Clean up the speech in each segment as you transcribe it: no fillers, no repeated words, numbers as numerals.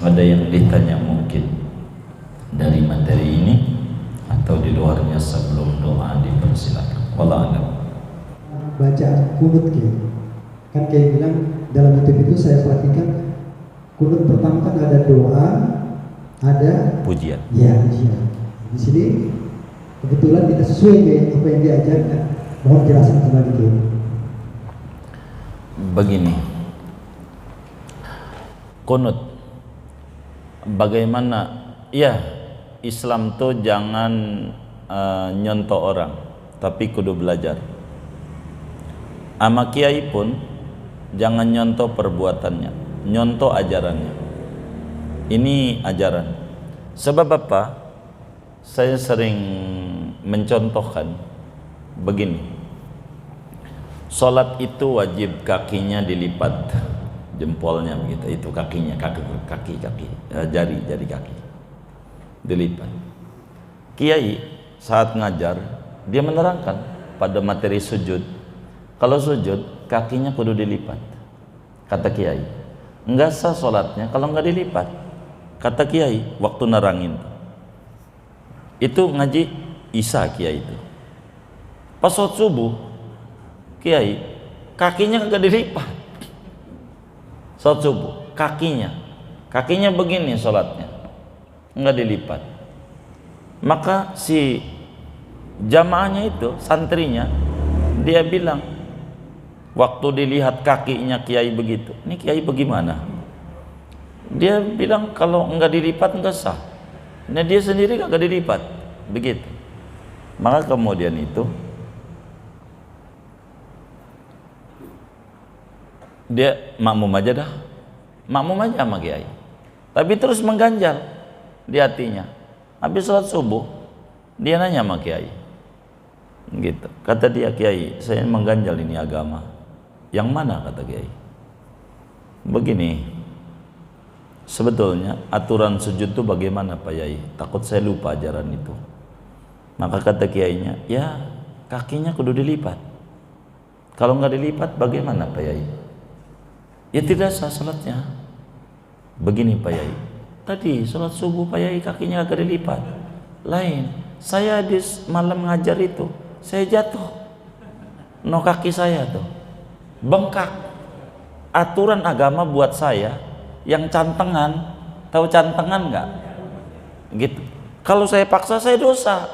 Ada yang ditanya mungkin dari materi ini atau di luarnya sebelum doa dipersilakan. Wallahu a'lam. Bacaan kunut kan kayak bilang dalam YouTube itu saya perhatikan kunut pertama kan ada doa, ada pujian. Ya, pujian. Di sini kebetulan kita sesuai kayak apa yang diajarkan. Mohon jelasan kembali ke. Begini, kunut bagaimana? Ya, Islam tuh jangan nyontoh orang, tapi kudu belajar. Ama kiai pun jangan nyontoh perbuatannya, nyontoh ajarannya. Ini ajaran. Sebab apa? Saya sering mencontohkan begini. Salat itu wajib kakinya dilipat, jempolnya begitu, itu kakinya, kaki, jari kaki dilipat. Kiai saat ngajar dia menerangkan pada materi sujud, kalau sujud kakinya kudu dilipat. Kata kiai, enggak sah salatnya kalau enggak dilipat. Kata kiai waktu nerangin itu ngaji Isya kiai itu. Pas sholat subuh kiai kakinya kagak dilipat. Sholat subuh kakinya begini sholatnya, enggak dilipat. Maka si jamaahnya itu, santrinya, dia bilang waktu dilihat kakinya kiai begitu, ini kiai bagaimana? Dia bilang kalau enggak dilipat enggak sah. Nah dia sendiri kagak dilipat begitu. Maka kemudian itu dia makmum aja sama kiai, tapi terus mengganjal di hatinya. Habis sholat subuh dia nanya sama kiai gitu, kata dia, kiai saya mengganjal ini agama yang mana? Kata kiai begini, sebetulnya aturan sujud itu bagaimana Pak Yai? Takut saya lupa ajaran itu. Maka kata kiainya, ya kakinya kudu dilipat. Kalau nggak dilipat bagaimana Pak Yai? Ya tidak sah salatnya. Begini Pak Yai, tadi salat subuh Pak Yai kakinya agak dilipat. Lain, saya di malam ngajar itu saya jatuh, no kaki saya tuh bengkak. Aturan agama buat saya yang cantengan, tahu cantengan nggak? Gitu. Kalau saya paksa saya dosa.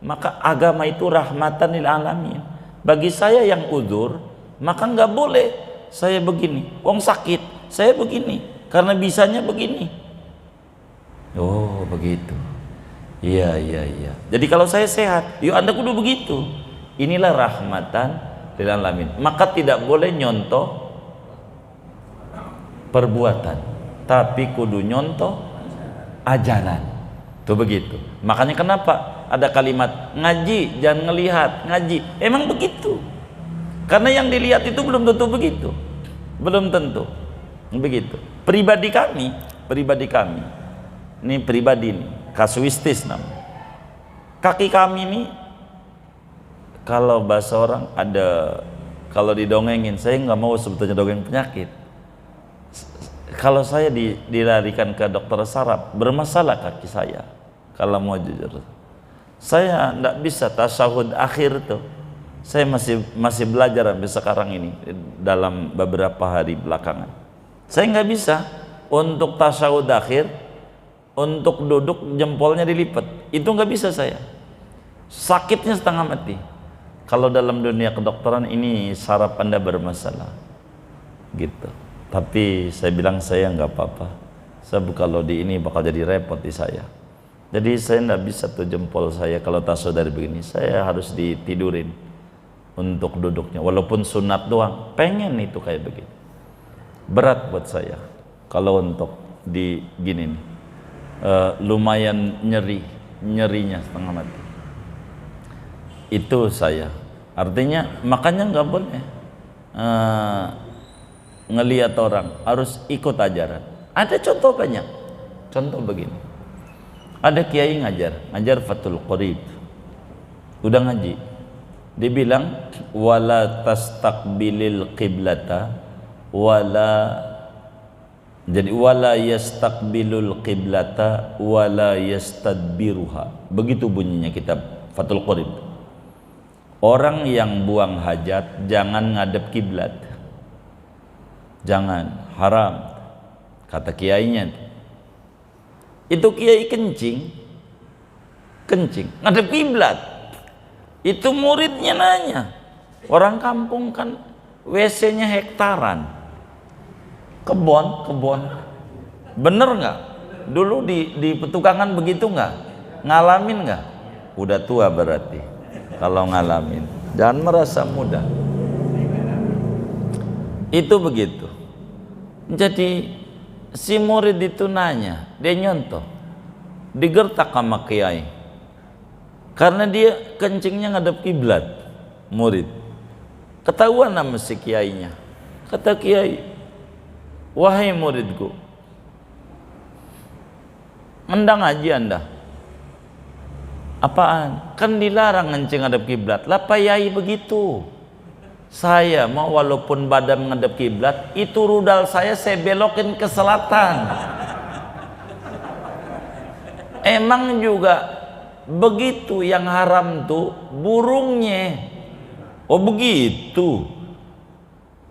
Maka agama itu rahmatan lil alamin. Bagi saya yang udzur, maka nggak boleh saya begini. Wong sakit, saya begini karena bisanya begini. Oh begitu. Iya. Jadi kalau saya sehat, yuk Anda kudu begitu. Inilah rahmatan lil alamin. Maka tidak boleh nyontoh perbuatan, tapi kudu nyontoh ajaran. Tuh begitu. Makanya kenapa ada kalimat ngaji jangan ngelihat, ngaji emang begitu. Karena yang dilihat itu belum tentu begitu, belum tentu begitu. Pribadi kami ini pribadi ini kasuistis namanya. Kaki kami ini kalau bahasa orang ada, kalau didongengin, saya nggak mau sebetulnya dongeng penyakit. Kalau saya dilarikan ke dokter saraf, bermasalah kaki saya. Kalau mau jujur, saya tidak bisa tasyahud akhir tuh. Saya masih belajar sampai sekarang ini dalam beberapa hari belakangan. Saya nggak bisa untuk tasyahud akhir, untuk duduk jempolnya dilipat. Itu nggak bisa saya. Sakitnya setengah mati. Kalau dalam dunia kedokteran ini saraf Anda bermasalah, gitu. Tapi saya bilang saya nggak apa-apa. Sebab kalau di ini bakal jadi repot di saya. Jadi saya nggak bisa tuh jempol saya kalau tasyahud dari begini. Saya harus ditidurin untuk duduknya. Walaupun sunat doang, pengen itu kayak begitu. Berat buat saya kalau untuk di gini nih. Lumayan nyerinya setengah mati. Itu saya. Artinya makanya nggak boleh ngelihat orang, harus ikut ajaran. Ada contoh banyak. Contoh begini, ada kiai ngajar Fathul Qorib, udah ngaji, dia bilang wala tastaqbilil qiblata wala Jadi wala yastaqbilul qiblata wala yastadbiruha. Begitu bunyinya kitab Fathul Qorib. Orang yang buang hajat jangan ngadep kiblat. Jangan, haram. Kata kiainya. Itu kiai kencing ngadep kiblat. Itu muridnya nanya. Orang kampung kan WC-nya hektaran. Kebon. Bener nggak? Dulu di petukangan begitu nggak? Ngalamin nggak? Udah tua berarti kalau ngalamin. Jangan merasa muda. Itu begitu. Jadi si murid itu nanya, dia nyontoh, digertak sama kiai karena dia kencingnya ngadep kiblat. Murid ketahuan sama si kiainya. Kata kiai, wahai muridku, endang aja anda. Apaan? Kan dilarang ngencing ngadep kiblat. Lah Pak Yai begitu. Saya mau walaupun badan ngadep kiblat, itu rudal saya belokin ke selatan. Emang juga begitu yang haram tuh burungnya. Oh begitu.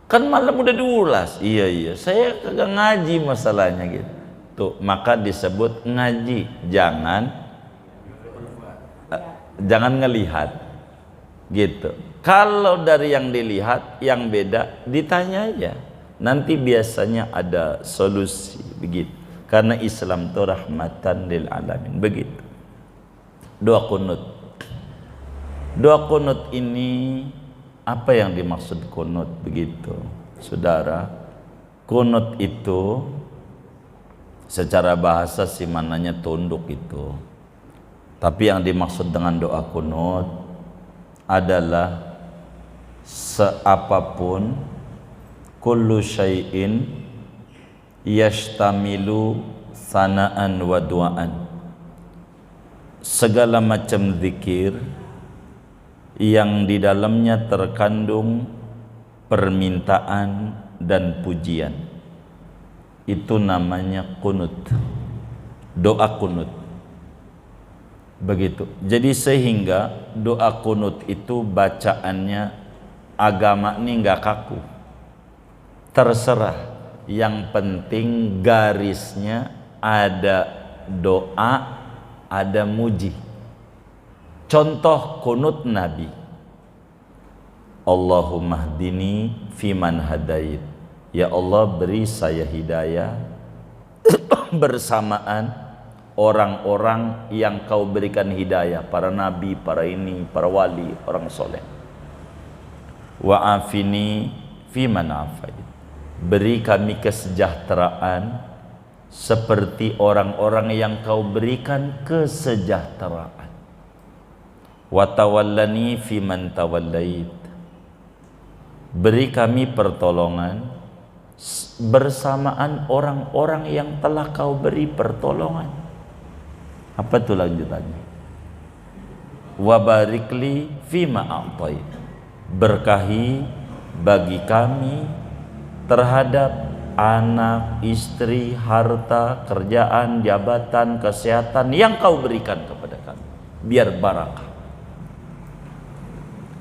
Kan malam udah diulas. Iya, saya kagak ngaji masalahnya gitu. Tuh, maka disebut ngaji, jangan ngelihat gitu. Kalau dari yang dilihat yang beda ditanya aja, nanti biasanya ada solusi begitu. Karena Islam itu rahmatan lil alamin. Begitu. Doa kunut ini apa yang dimaksud kunut begitu, saudara? Kunut itu secara bahasa sih mananya tunduk itu. Tapi yang dimaksud dengan doa kunut adalah seapapun kullu syai'in yashtamilu sana'an wa du'an. Segala macam zikir yang di dalamnya terkandung permintaan dan pujian, itu namanya kunut, doa kunut. Begitu. Jadi sehingga doa kunut itu bacaannya agama ini nggak kaku, terserah. Yang penting garisnya ada doa, ada muji. Contoh kunut Nabi, Allahumma hdini fiman hadait. Ya Allah, beri saya hidayah bersamaan orang-orang yang kau berikan hidayah, para nabi, para ini, para wali, orang soleh. Wa afini fiman afait. Beri kami kesejahteraan seperti orang-orang yang kau berikan kesejahteraan. Wa tawallani fiman tawallait. Beri kami pertolongan bersamaan orang-orang yang telah kau beri pertolongan. Apa itu lanjutannya? Wa barikli fima a'tait. Berkahi bagi kami terhadap anak, istri, harta, kerjaan, jabatan, kesehatan yang kau berikan kepada kami. Biar barakah.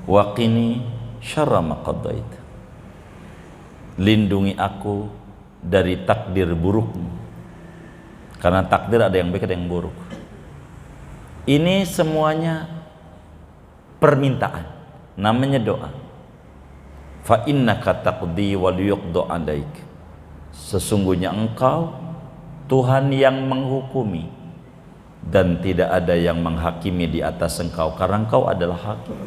Wa qini syarra ma qadait. Lindungi aku dari takdir burukmu. Karena takdir ada yang baik ada yang buruk. Ini semuanya permintaan, namanya doa. Fa innaka taqdi wa yuqda 'alaik. Sesungguhnya engkau Tuhan yang menghukumi dan tidak ada yang menghakimi di atas engkau karena engkau adalah hakim.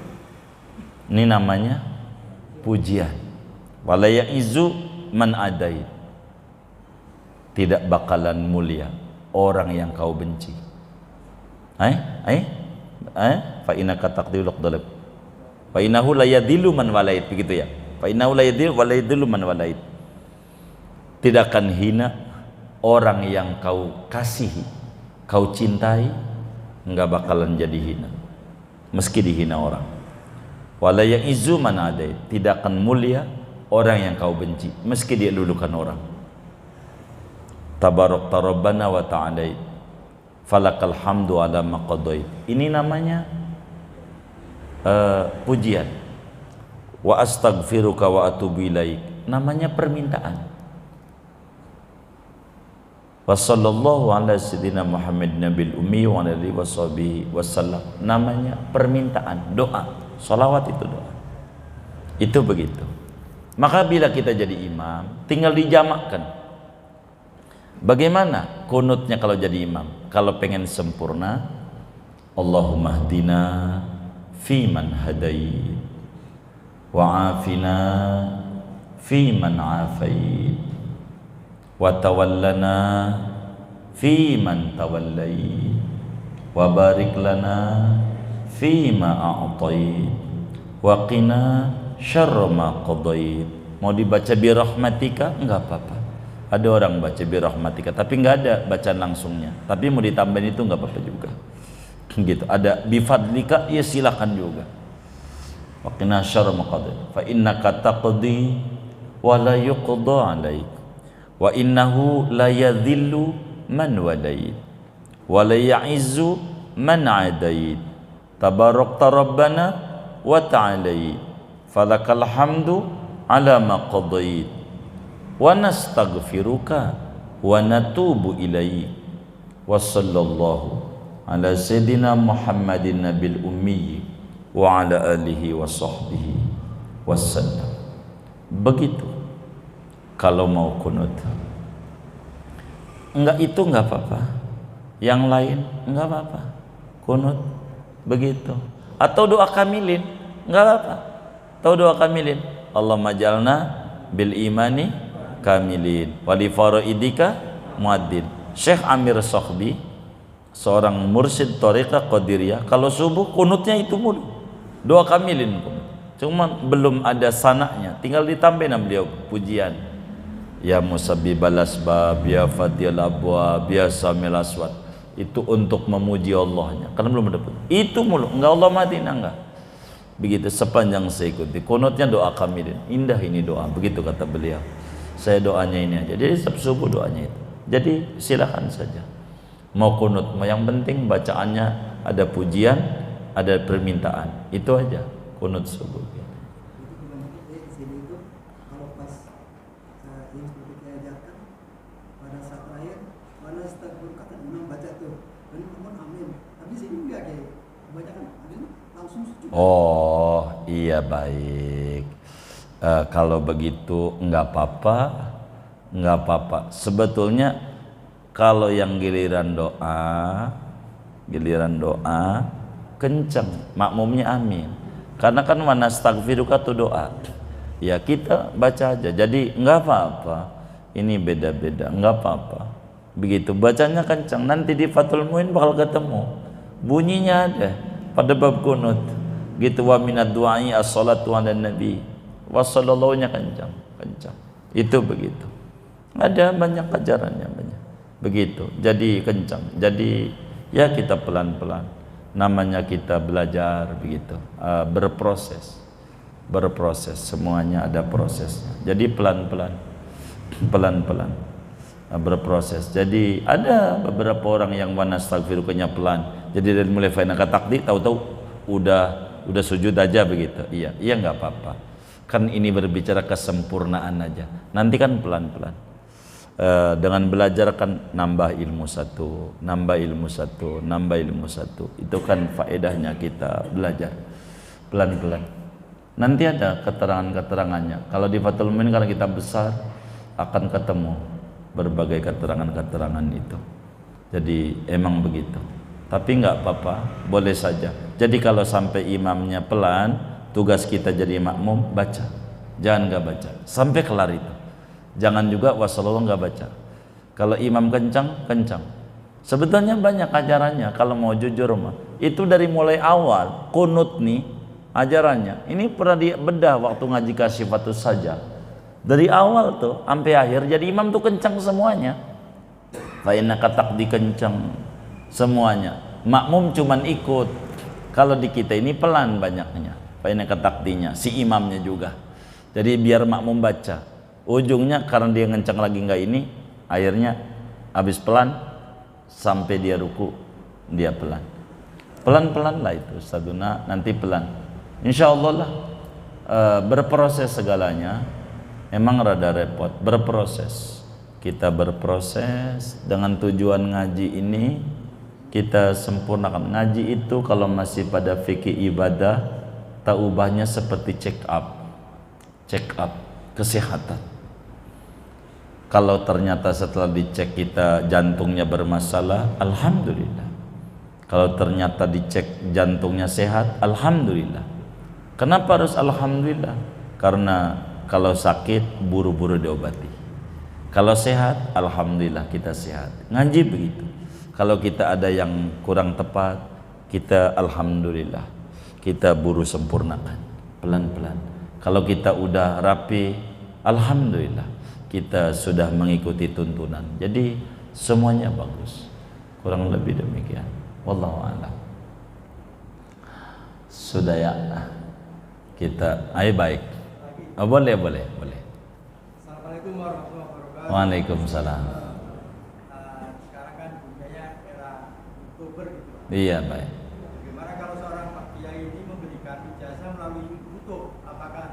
Ini namanya pujian. Wala ya'izu man adait. Tidak bakalan mulia orang yang kau benci. Fa innaka taqdiru dalab. Fa innahu la yadhillu man walait, begitu ya. Fa innahu la yadhillu man walait. Tidak akan hina orang yang kau kasihi, kau cintai, enggak bakalan jadi hina meski dihina orang. Wala ya'izu man adait. Tidak akan mulia orang yang kau benci meski dia lulukan orang. tabarakta rabbana wa ta'alait, falakal hamdu ala ma qadait. Ini namanya pujian. Wa astaghfiruka wa atubu ilaik, namanya permintaan. Wa sallallahu ala sayyidina Muhammad nabil ummi wa alihi washabihi wasallam, namanya permintaan, doa. Salawat itu doa. Itu begitu. Maka bila kita jadi imam, tinggal dijamakkan. Bagaimana kunutnya kalau jadi imam? Kalau pengen sempurna, Allahumma hdina fi man hadait wa afina fi man afait wa tawallana fi man tawallait wa barik lana fi ma a'tait wa qina syarra ma qadait. Mau dibaca bi rahmatika enggak apa-apa. Ada orang baca bi rahmatika tapi enggak ada bacaan langsungnya. Tapi mau ditambahin itu enggak apa-apa juga. Gitu. Ada bi fadlika, ya silakan juga. Wa qina syarra ma qadait fa innaka taqdi wa la yuqda 'alaik wa innahu la yadhillu man walait wa la ya'izzu man 'adait tabarakta rabbana wa ta'alait falakal hamdu ala ma qadait wa nastaghfiruka wa natubu ilaik wa sallallahu ala sayyidina Muhammadin nabil ummi wa ala alihi wa sahbihi wassallam. Begitu kalau mau kunut. Enggak itu enggak apa-apa, yang lain enggak apa-apa, kunut begitu. Atau doa kamilin enggak apa-apa. Tahu doa kamilin, Allahumma jalna bil imani kamilin wa li faraidika muaddin. Syekh Amir Sokhbi, seorang mursyid thariqah Qadiriyah, kalau subuh kunutnya itu mulu, doa kamilin pun. Cuma belum ada sanaknya, tinggal ditambahin sama beliau pujian. Ya musabbibal asbab, ya fatihal abwab, ya samil aswad. Itu untuk memuji Allahnya, karena belum ada pun. Itu mulu, enggak Allah madina enggak. Begitu sepanjang saya ikuti. Kunutnya doa kamilin. Indah ini doa, begitu kata beliau. Saya doanya ini aja. Jadi setiap subuh doanya itu. Jadi silakan saja. Mau kunut, yang penting bacaannya ada pujian, ada permintaan. Itu aja kunut subuh. Sini itu kalau pas yang seperti diajarkan pada saat terakhir mana astagfirullah kata imam baca tuh dan kemudian amin. Tapi sini enggak kayak kebanyakan habis itu langsung sujud. Oh iya baik. Kalau begitu enggak apa-apa, enggak apa-apa. Sebetulnya kalau yang giliran doa kencang, makmumnya amin. Karena kan mana astaghfiruka itu doa. Ya kita baca aja. Jadi enggak apa-apa. Ini beda-beda, enggak apa-apa. Begitu bacanya kencang, nanti di Fathul Muin bakal ketemu. Bunyinya ada pada bab kunut. Gitu wa minad du'ai as-salatu 'alan nabi. Wa sallallahu-nya kencang. Itu begitu. Ada banyak ajarannya banyak. Begitu. Jadi kencang. Jadi ya kita pelan-pelan. Namanya kita belajar begitu. Berproses. Semuanya ada prosesnya. Jadi pelan-pelan. Berproses. Jadi ada beberapa orang yang mana astaghfirukanya pelan. Jadi dari mulai fainaka takdi tahu-tahu udah sujud aja begitu. Iya nggak apa-apa. Kan ini berbicara kesempurnaan aja. Nanti kan pelan-pelan. Dengan belajar kan nambah ilmu satu. Itu kan faedahnya kita belajar pelan-pelan. Nanti ada keterangan-keterangannya. Kalau di Fathul Muin karena kita besar akan ketemu berbagai keterangan-keterangan itu. Jadi emang begitu. Tapi nggak apa-apa, boleh saja. Jadi kalau sampai imamnya pelan, tugas kita jadi makmum baca. Jangan nggak baca sampai kelar itu. Jangan juga wasallallahu nggak baca. Kalau imam kencang. Sebetulnya banyak ajarannya. Kalau mau jujur mah, itu dari mulai awal kunut nih ajarannya. Ini pernah dibedah waktu ngaji Kasyifatus Sajah. Dari awal tuh sampai akhir jadi imam tuh kencang semuanya. Fainaka taqdi kencang semuanya. Makmum cuman ikut. Kalau di kita ini pelan banyaknya. Fainaka taqdinya si imamnya juga. Jadi biar makmum baca. Ujungnya karena dia ngencang lagi enggak ini, akhirnya habis pelan sampai dia ruku dia pelan. Pelan-pelan lah itu Ustadzuna, nanti pelan. Insya Allah lah berproses segalanya. Emang rada repot berproses. Kita berproses dengan tujuan ngaji ini kita sempurnakan. Ngaji itu kalau masih pada fikih ibadah, tak ubahnya seperti check up kesehatan. Kalau ternyata setelah dicek kita jantungnya bermasalah, alhamdulillah. Kalau ternyata dicek jantungnya sehat, alhamdulillah. Kenapa harus alhamdulillah? Karena kalau sakit buru-buru diobati. Kalau sehat, alhamdulillah kita sehat. Ngaji begitu. Kalau kita ada yang kurang tepat, kita alhamdulillah. Kita buru sempurnakan pelan-pelan. Kalau kita udah rapi, alhamdulillah kita sudah mengikuti tuntunan. Jadi semuanya bagus. Kurang lebih demikian. Wallahu a'lam. Sudah ya. Kita baik. Oh, boleh. Assalamualaikum warahmatullahi wabarakatuh. Waalaikumsalam. Sekarang kan budaya era YouTuber gitu. Iya, baik. Bagaimana kalau seorang Pak Kiai ini memberikan ijazah melalui YouTube, apakah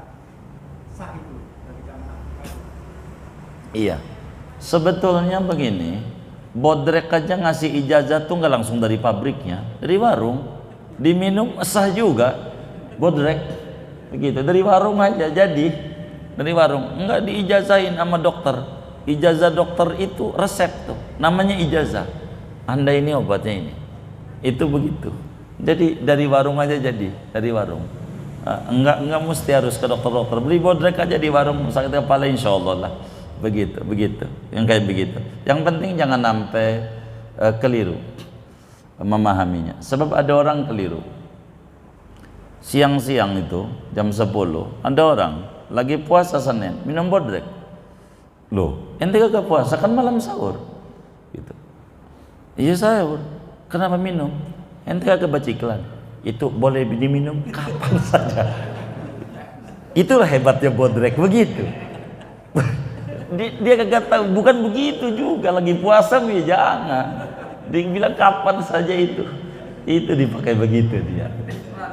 sah itu dari jamaah? Iya. Sebetulnya begini, bodrek aja ngasih ijazah tuh nggak langsung dari pabriknya, dari warung. Diminum sah juga. Bodrek begitu, dari warung aja jadi. Dari warung, enggak diijazahin sama dokter. Ijazah dokter itu resep tuh, namanya ijazah. Anda ini obatnya ini. Itu begitu. Jadi dari warung aja jadi, dari warung. Enggak mesti harus ke dokter-dokter. Beli bodrek aja di warung sakit kepala insyaallah lah. Begitu. Yang kayak begitu. Yang penting jangan sampai keliru memahaminya. Sebab ada orang keliru. Siang-siang itu jam 10 ada orang lagi puasa Senin minum bodrek. Loh, ente kagak puasa kan malam sahur. Gitu. Iya sahur. Kenapa minum? Ente kagak baca iklan. Itu boleh diminum kapan saja. Itulah hebatnya bodrek begitu. Dia kagak tahu, bukan begitu juga lagi puasa ya jangan. Dia bilang kapan saja itu dipakai begitu dia.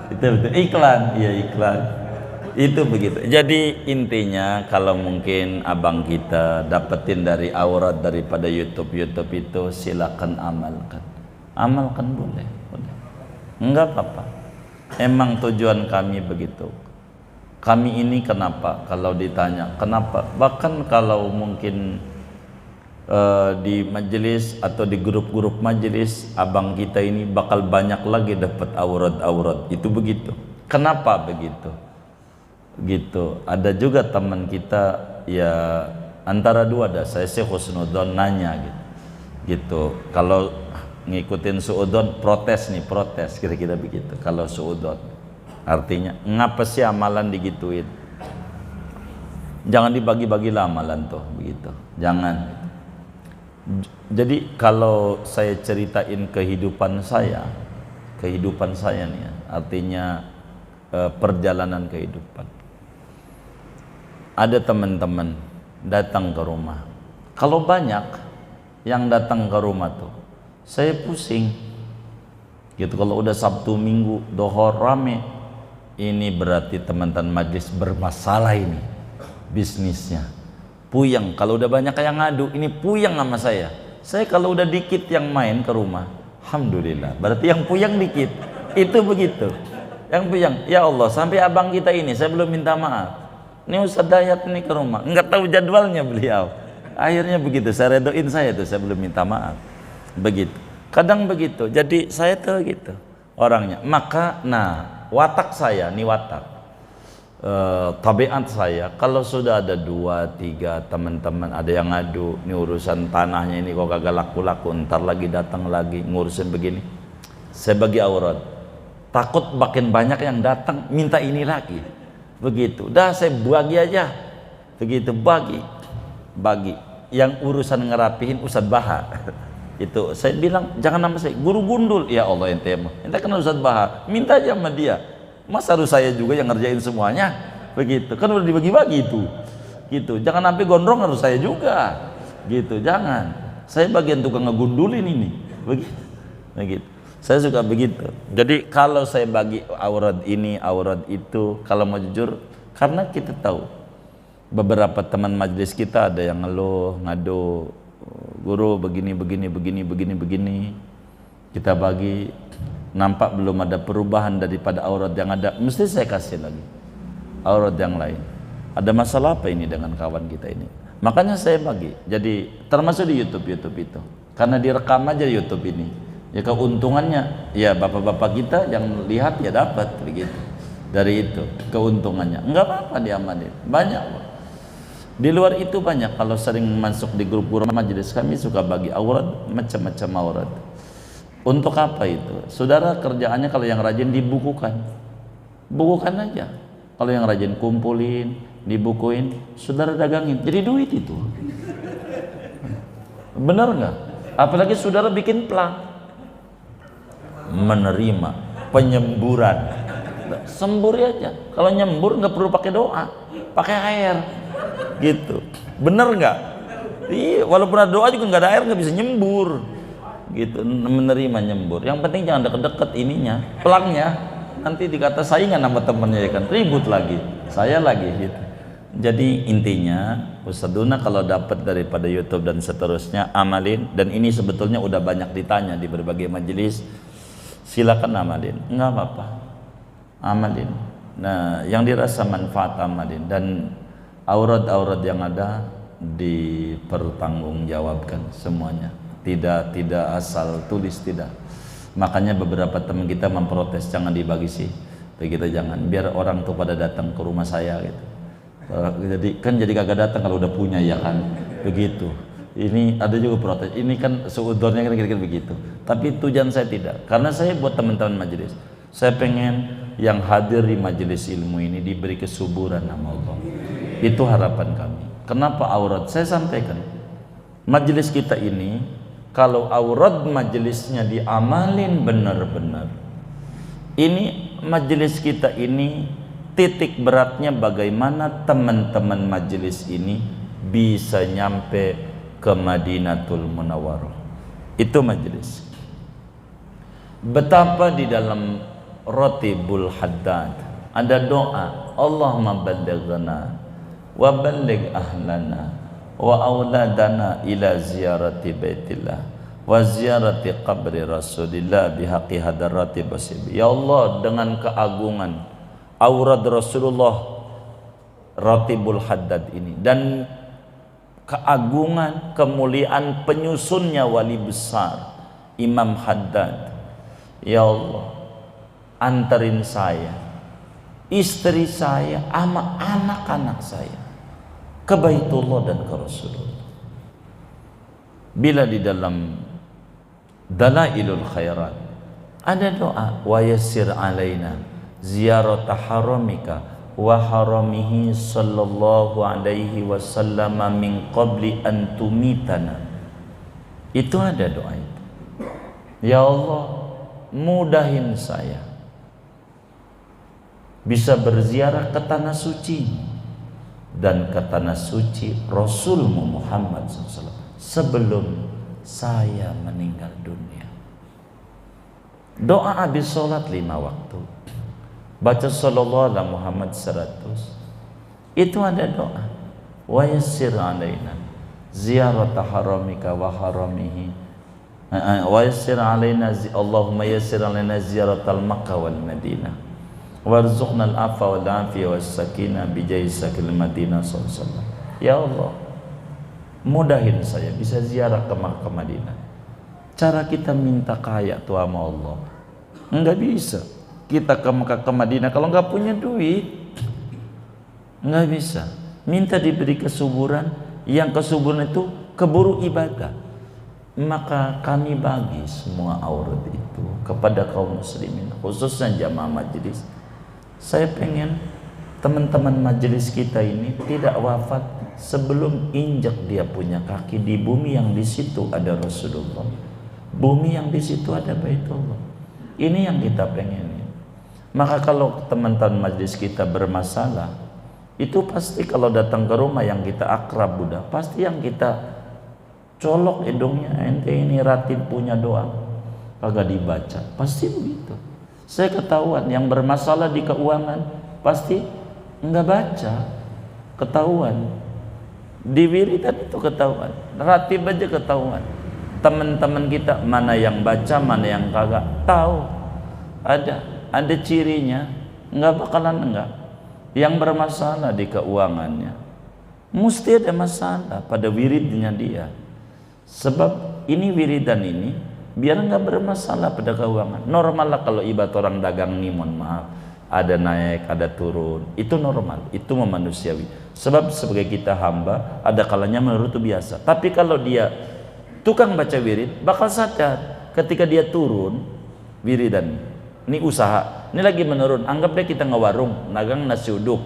Itu betul iklan, iya iklan. Itu begitu. Jadi intinya kalau mungkin abang kita dapetin dari aurat daripada YouTube itu silakan amalkan boleh. Enggak apa-apa. Emang tujuan kami begitu. Kami ini kenapa? Kalau ditanya kenapa? Bahkan kalau mungkin di majelis atau di grup-grup majelis, abang kita ini bakal banyak lagi dapat aurat-aurat. Itu begitu. Kenapa begitu? Gitu. Ada juga teman kita ya antara dua dah. Saya husnudzon nanya gitu. Kalau ngikutin suudzon protes kira-kira begitu. Kalau suudzon artinya ngapa sih amalan digituin? Jangan dibagi-bagi lah amalan tuh begitu. Jangan. Jadi kalau saya ceritain kehidupan saya nih ya, artinya perjalanan kehidupan. Ada teman-teman datang ke rumah. Kalau banyak yang datang ke rumah tuh, saya pusing. Gitu kalau udah Sabtu Minggu dohor rame, ini berarti teman-teman majlis bermasalah ini bisnisnya. Puyeng, kalau udah banyak yang ngadu, ini puyeng sama saya. Saya kalau udah dikit yang main ke rumah, alhamdulillah. Berarti yang puyeng dikit. Itu begitu. Yang puyeng, ya Allah, sampai abang kita ini saya belum minta maaf. Ini Ustadz Dayat ini ke rumah, enggak tahu jadwalnya beliau. Akhirnya begitu, saya redoin saya belum minta maaf. Begitu. Kadang begitu. Jadi saya tuh gitu orangnya. Maka watak saya, nih watak. Tabiat saya kalau sudah ada 2-3 teman-teman ada yang ngadu ini urusan tanahnya ini kok kagak laku-laku, ntar lagi datang lagi ngurusin begini, saya bagi aurat, takut makin banyak yang datang minta ini lagi begitu, dah saya bagi aja begitu, bagi yang urusan ngerapihin Ustadz Baha itu saya bilang jangan nama saya guru gundul, ya Allah ente kenal Ustadz Baha, minta aja sama dia. Masa harus saya juga yang ngerjain semuanya? Begitu. Kan udah dibagi-bagi itu. Gitu. Jangan sampai gondrong harus saya juga. Gitu. Jangan. Saya bagian tukang ngegundulin ini. Begitu. Saya suka begitu. Jadi kalau saya bagi aurat ini, aurat itu, kalau mau jujur, karena kita tahu beberapa teman majelis kita ada yang ngeluh, ngadu, guru begini. Kita bagi, nampak belum ada perubahan daripada aurat yang ada, mesti saya kasih lagi aurat yang lain. Ada masalah apa ini dengan kawan kita ini? Makanya saya bagi. Jadi termasuk di YouTube itu, karena direkam aja YouTube ini. Ya keuntungannya, ya bapak-bapak kita yang lihat ya dapat begitu. Dari itu keuntungannya, enggak apa-apa diamalin. Banyak. Di luar itu banyak. Kalau sering masuk di grup-grup majelis kami suka bagi aurat, macam-macam aurat. Untuk apa itu? Saudara kerjaannya kalau yang rajin dibukukan. Bukukan aja. Kalau yang rajin kumpulin, dibukuin, saudara dagangin. Jadi duit itu. Benar nggak? Apalagi saudara bikin plang. Menerima penyemburan. Semburi aja. Kalau nyembur nggak perlu pakai doa, pakai air. Gitu. Benar nggak? Iya, walaupun ada doa juga nggak ada air nggak bisa nyembur. Gitu, menerima nyembur. Yang penting jangan deket-deket ininya, pelangnya. Nanti dikata saingan sama temennya ya kan, ribut lagi, saya lagi gitu. Jadi intinya Ustadzuna kalau dapat daripada YouTube dan seterusnya amalin. Dan ini sebetulnya udah banyak ditanya di berbagai majelis. Silakan amalin, nggak apa-apa, amalin. Nah, yang dirasa manfaat amalin. Dan aurat-aurat yang ada dipertanggungjawabkan semuanya. Tidak asal tulis, tidak. Makanya beberapa teman kita memprotes, jangan dibagi sih, begitu, jangan, biar orang tuh pada datang ke rumah saya gitu. Jadi kagak datang kalau udah punya ya kan, begitu. Ini ada juga protes, ini kan seudurnya kan kira-kira begitu. Tapi tujuan saya tidak, karena saya buat teman-teman majelis, saya pengen yang hadir di majelis ilmu ini diberi kesuburan sama Allah. Itu harapan kami. Kenapa aurat? Saya sampaikan, majelis kita ini kalau aurat majelisnya diamalin benar-benar, ini majelis kita ini titik beratnya bagaimana teman-teman majelis ini bisa nyampe ke Madinatul Munawwarah. Itu majelis. Betapa di dalam Ratibul Haddad ada doa, Allahumma ballighna wa balligh ahlana wa auladana ila ziyarati baitillah wa ziyarati qabri Rasulillah bihaqi hadarati basibi. Ya Allah, dengan keagungan aurat Rasulullah Ratibul Haddad ini dan keagungan kemuliaan penyusunnya wali besar Imam Haddad, ya Allah, antarin saya, istri saya, sama anak-anak saya ke Baitullah dan ke Rasulullah. Bila di dalam Dalailul Khairat ada doa, wa yassir alaina ziyarata haramika wa haramihi sallallahu alaihi wasallam min qabli an tumitana. Itu ada doa itu. Ya Allah, mudahin saya bisa berziarah ke tanah suci dan ke tanah suci Rasulmu Muhammad SAW sebelum saya meninggal dunia. Doa habis sholat 5 waktu, baca sallallahu alaihi Muhammad 100. Itu ada doa, wa yassir alaina ziyarata haramika wa haramihi wa yassir alaina Allahumma yassir alaina ziyaratal Makkah wal Madinah warzuqna al-afa wal afiyah was sakinah bijai sakil Madinah sallallahu. Ya Allah, mudahin saya bisa ziarah ke Makkah Madinah. Cara kita minta kaya tuh sama Allah enggak bisa kita ke Makkah ke Madinah kalau enggak punya duit, enggak bisa. Minta diberi kesuburan, yang kesuburan itu keburu ibadah. Maka kami bagi semua aurat itu kepada kaum muslimin, khususnya jamaah majelis. Saya pengen teman-teman majelis kita ini tidak wafat sebelum injak dia punya kaki di bumi yang di situ ada Rasulullah, bumi yang di situ ada Baitullah. Ini yang kita pengen. Maka kalau teman-teman majelis kita bermasalah, itu pasti kalau datang ke rumah yang kita akrab udah pasti yang kita colok hidungnya, ente ini ratib punya doang, kagak dibaca, pasti begitu. Saya ketahuan yang bermasalah di keuangan pasti nggak baca, ketahuan. Di wiridan itu ketahuan, ratib aja ketahuan. Teman-teman kita mana yang baca, mana yang kagak, tahu. Ada cirinya, nggak bakalan enggak. Yang bermasalah di keuangannya, mesti ada masalah pada wiridnya dia. Sebab ini wiridan ini biar nggak bermasalah pada keuangan. Normal lah kalau ibarat orang dagang nih, mohon maaf, ada naik, ada turun, itu normal, itu manusiawi. Sebab sebagai kita hamba, ada kalanya menurut itu biasa. Tapi kalau dia tukang baca wirid, bakal sadar ketika dia turun wiridan. Ini usaha, ini lagi menurun. Anggap deh kita ngewarung, nagang nasi uduk.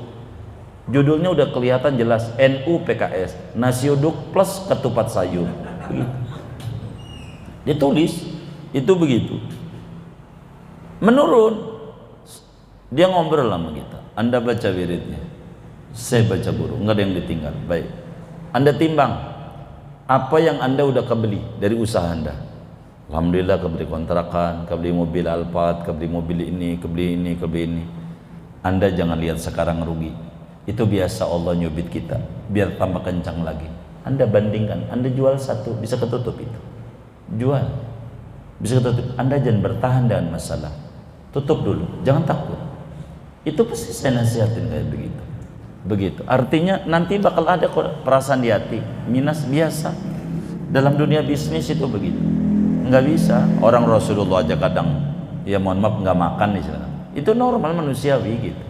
Judulnya udah kelihatan jelas, NU PKS, nasi uduk plus ketupat sayur. Begitu. Ditulis itu begitu. Menurun, dia ngobrol sama kita. Anda baca wiridnya, saya baca guru, nggak ada yang ditinggal. Baik, Anda timbang apa yang Anda udah kebeli dari usaha Anda. Alhamdulillah kebeli kontrakan, kebeli mobil Alphard, kebeli mobil ini, kebeli ini, kebeli ini. Anda jangan lihat sekarang rugi. Itu biasa Allah nyubit kita, biar tambah kencang lagi. Anda bandingkan, Anda jual satu, bisa ketutup itu. Jual, bisa ketutup. Anda jangan bertahan dengan masalah. Tutup dulu, jangan takut. Itu pasti saya nasihatin kayak begitu. Begitu. Artinya nanti bakal ada perasaan di hati, minus biasa. Dalam dunia bisnis itu begitu. Nggak bisa. Orang Rasulullah aja kadang, ya mohon maaf nggak makan nih sekarang. Itu normal manusiawi gitu.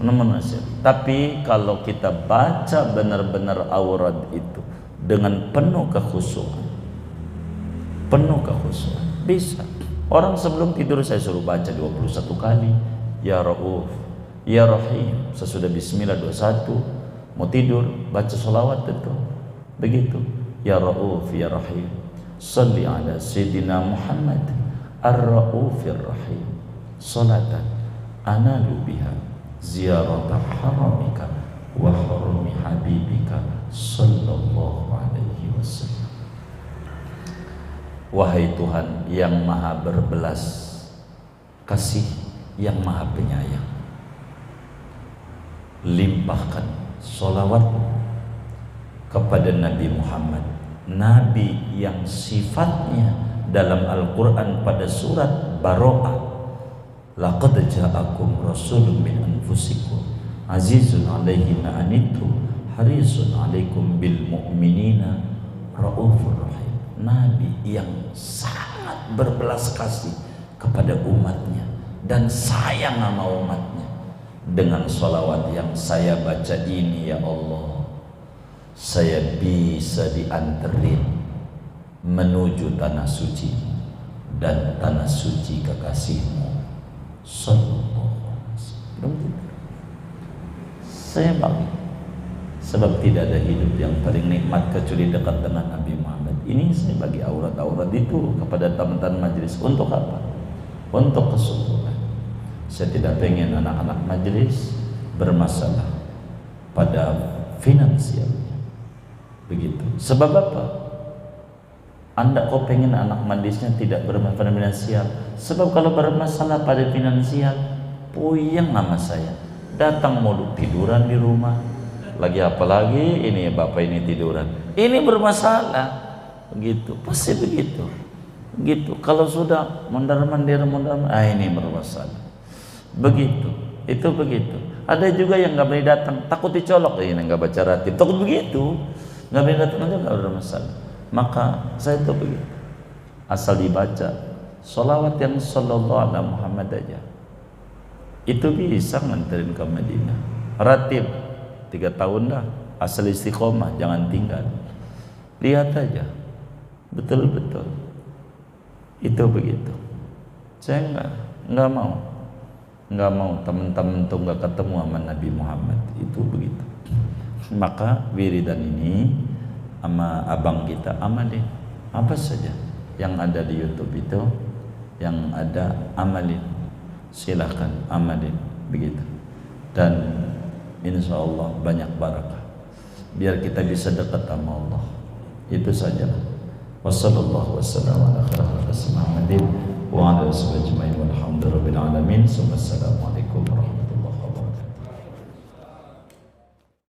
Manusiawi. Tapi kalau kita baca benar-benar aurat itu dengan penuh kekhusyuan, bisa. Orang sebelum tidur saya suruh baca 21 kali, Ya Rauf, Ya Rahim. Sesudah Bismillah 21, mau tidur baca sholawat itu. Begitu. Ya Rauf, Ya Rahim. Salli ala Sayyidina Muhammad Ar-Raufir Rahim. Salatan analu biha ziyarata haramika wa harami habibika sallallahu alaihi wasallam. Wahai Tuhan yang maha berbelas kasih, yang maha penyayang, limpahkan sholawatmu kepada Nabi Muhammad, Nabi yang sifatnya dalam Al-Quran pada surat Baro'ah, laqad ja'akum rasulun min anfusikum azizun alaihi ma anittum harisun alaikum bil mu'minina raufur rahim. Nabi yang sangat berbelas kasih kepada umatnya dan sayang sama umatnya. Dengan sholawat yang saya baca ini, ya Allah, saya bisa dianterin menuju tanah suci dan tanah suci kekasihmu sallallahu alaihi wasallam. Saya bangga sebab tidak ada hidup yang paling nikmat kecuali dekat dengan Nabi Muhammad. Ini saya bagi aurat-aurat itu kepada teman-teman majelis. Untuk apa? Untuk kesyukuran. Saya tidak pengen anak-anak majelis bermasalah pada finansialnya. Begitu. Sebab apa? Anda kok pengen anak majelisnya tidak bermasalah finansial? Sebab kalau bermasalah pada finansial, puyeng sama saya. Datang mau tiduran di rumah, lagi apalagi ini bapak ini tiduran, ini bermasalah. Begitu, pasti begitu. Gitu. Kalau sudah mondar-mandir, ini bermasalah. Begitu, itu begitu. Ada juga yang nggak berani datang, takut dicolok, ini nggak baca ratib, takut begitu, nggak berani datang aja nggak bermasalah. Maka saya itu begitu, asal dibaca sholawat yang sallallahu alaihi Muhammad aja, itu bisa nganterin ke Madinah. Ratib 3 tahun dah, asal istiqomah, jangan tinggal. Lihat aja, betul-betul itu begitu. Saya nggak mau teman-teman tuh nggak ketemu sama Nabi Muhammad, itu begitu. Maka wiridan ini sama abang kita amalin apa saja yang ada di YouTube itu, yang ada amalin, silahkan amalin begitu, dan insya Allah banyak barakah biar kita bisa dekat sama Allah. Itu saja. Wassallallahu wasallam ala khairil Muhammadin wa ala alihi wa sahbihi ajma'in walhamdulillahi rabbil alamin. Assalamualaikum.